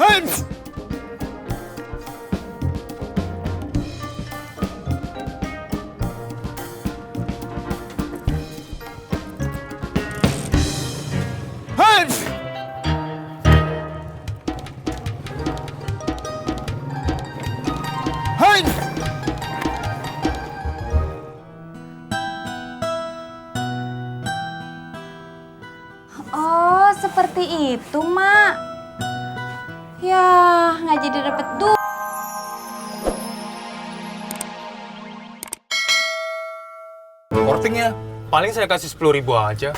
Hei! Oh, seperti itu, Mak. Ya, nggak jadi dapet duit. Kortingnya paling saya kasih 10.000 aja.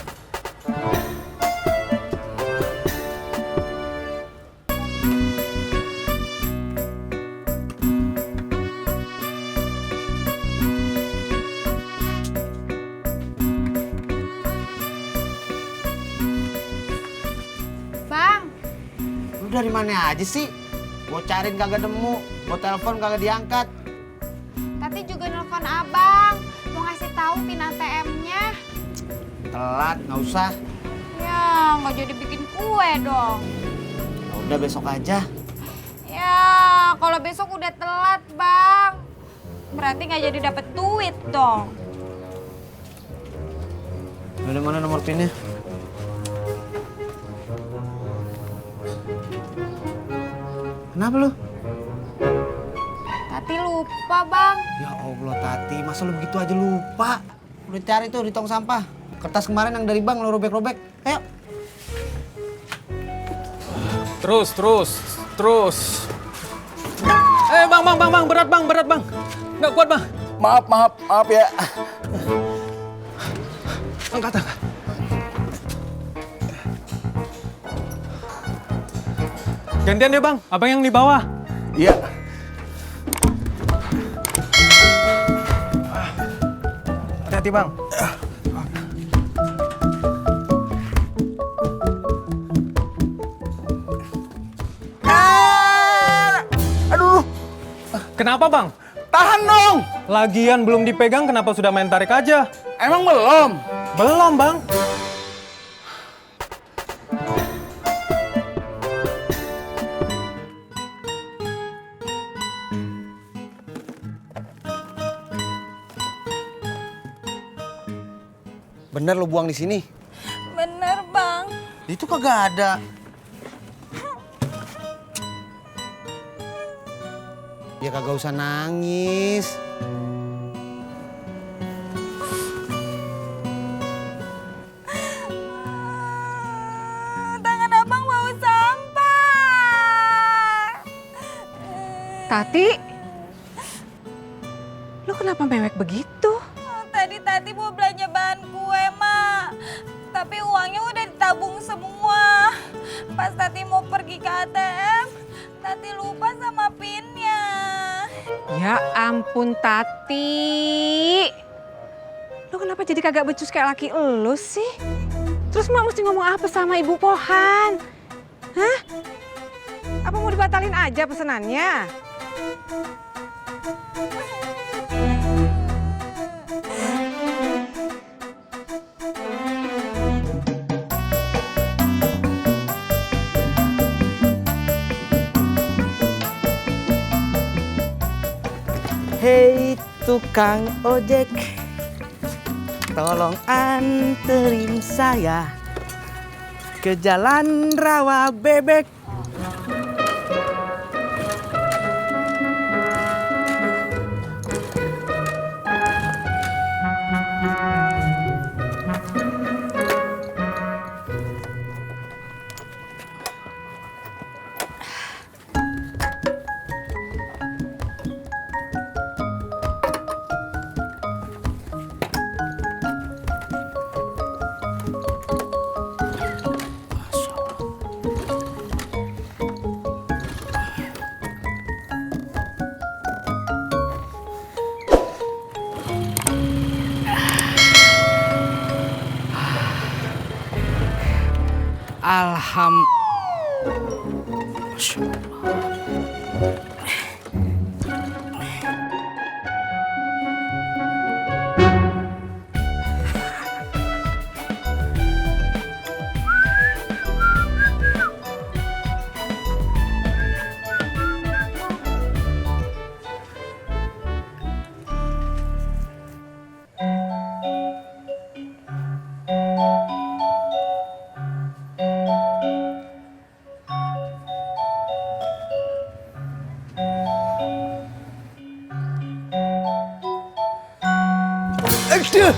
Bang, Lu dari mana aja sih? Gua cariin kagak nemu, gua telepon kagak diangkat. Tati juga nelfon abang. Mau ngasih tahu pin ATM-nya. Telat, nggak usah. Ya, nggak jadi bikin kue dong. Ya udah besok aja. Ya, kalau besok udah telat, Bang. Berarti nggak jadi dapet duit dong. Dari mana nomor pinnya? Kenapa lu? Tati lupa, Bang. Ya Allah Tati, masa lu begitu aja lupa? Udah cari tuh di tong sampah. Kertas kemarin yang dari bank lu robek-robek. Ayo. Terus. Bang, berat bang. Nggak kuat bang. Maaf ya. Angkat. Gantian deh bang, abang yang di bawah. Iya. Hati-hati bang. Aduh, Kenapa bang? tahan dong. Lagian belum dipegang, kenapa sudah main tarik aja? Emang belum? Belum bang. Bener lu buang di sini? Bener, Bang. Itu kagak ada. Ya kagak usah nangis. Tangan abang bau sampah. Tati, lu kenapa mewek begitu? Tadi Tati mau belanja bahan kue, Mak. Tapi uangnya udah ditabung semua. Pas Tati mau pergi ke ATM, Tati lupa sama pinnya. Ya ampun Tati. Lu kenapa jadi kagak becus kayak laki elu sih? Terus mak mesti ngomong apa sama ibu Pohan? Hah? Apa mau dibatalin aja pesenannya? Hei tukang ojek, tolong anterin saya ke Jalan Rawa Bebek. Masya Allah. Aduh.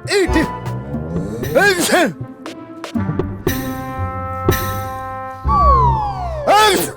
Itu. Aduh. Aduh.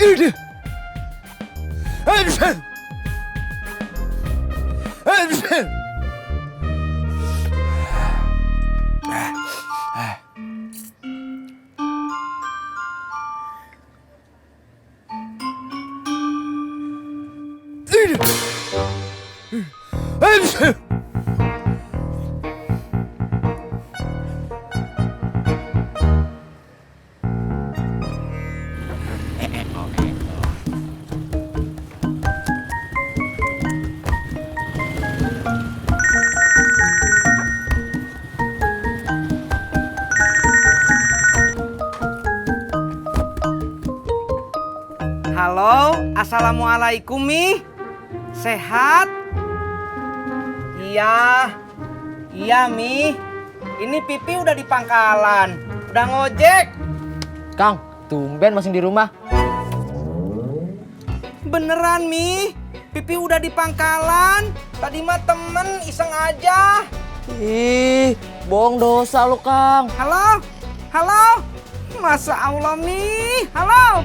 Aduh. Aduh. Aduh. Aduh. Halo, assalamualaikum Mi. Sehat? Iya Mi. Ini Pipi udah di pangkalan, udah ngojek. Kang, tumben masih di rumah. Beneran Mi, Pipi udah di pangkalan. Tadi mah temen iseng aja. Ih, bohong dosa lu, Kang. Halo, halo. Masa Allah Mi, halo.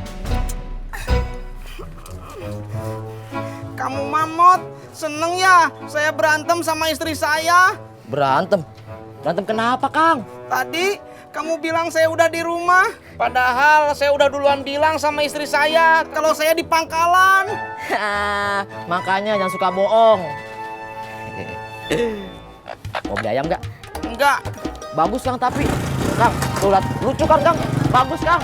Kamu mamot, seneng ya saya berantem sama istri saya? Berantem? Berantem kenapa, Kang? Tadi kamu bilang saya udah di rumah, padahal saya udah duluan bilang sama istri saya kalau saya di pangkalan. Makanya jangan suka bohong. Mau beli ayam nggak? Enggak. Bagus, Kang, tapi. Kang, tuh lihat. Lucu kan, Kang? Bagus, Kang.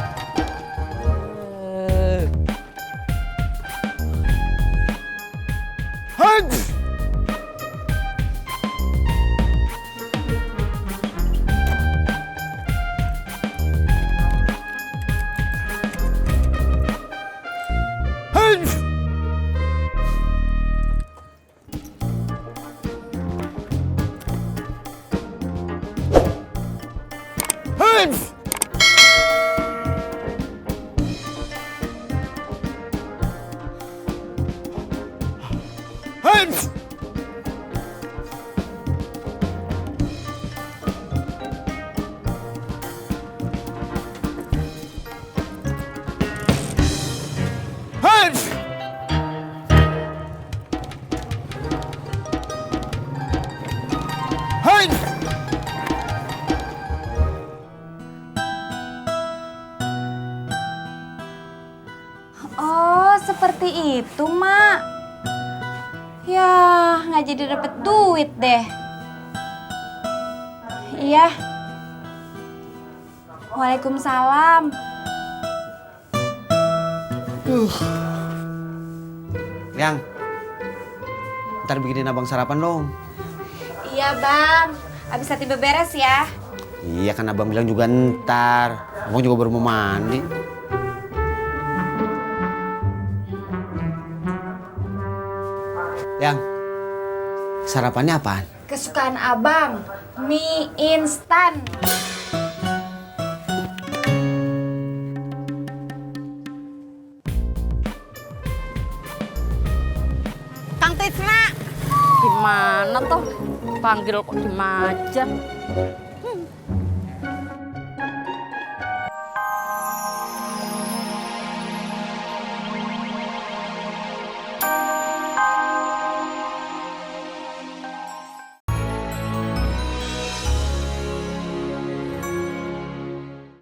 Oh, seperti itu, Mak. Ya, nggak jadi dapet duit deh. Iya. Waalaikumsalam. Yang, ntar bikinin abang sarapan dong. Iya, Bang. Abis hati beberes ya. Iya kan abang bilang juga ntar. Abang juga baru mau mandi. Yang, sarapannya apaan? Kesukaan Abang, mie instan. Kang Tisna. Gimana tuh? Panggil kok diem aja.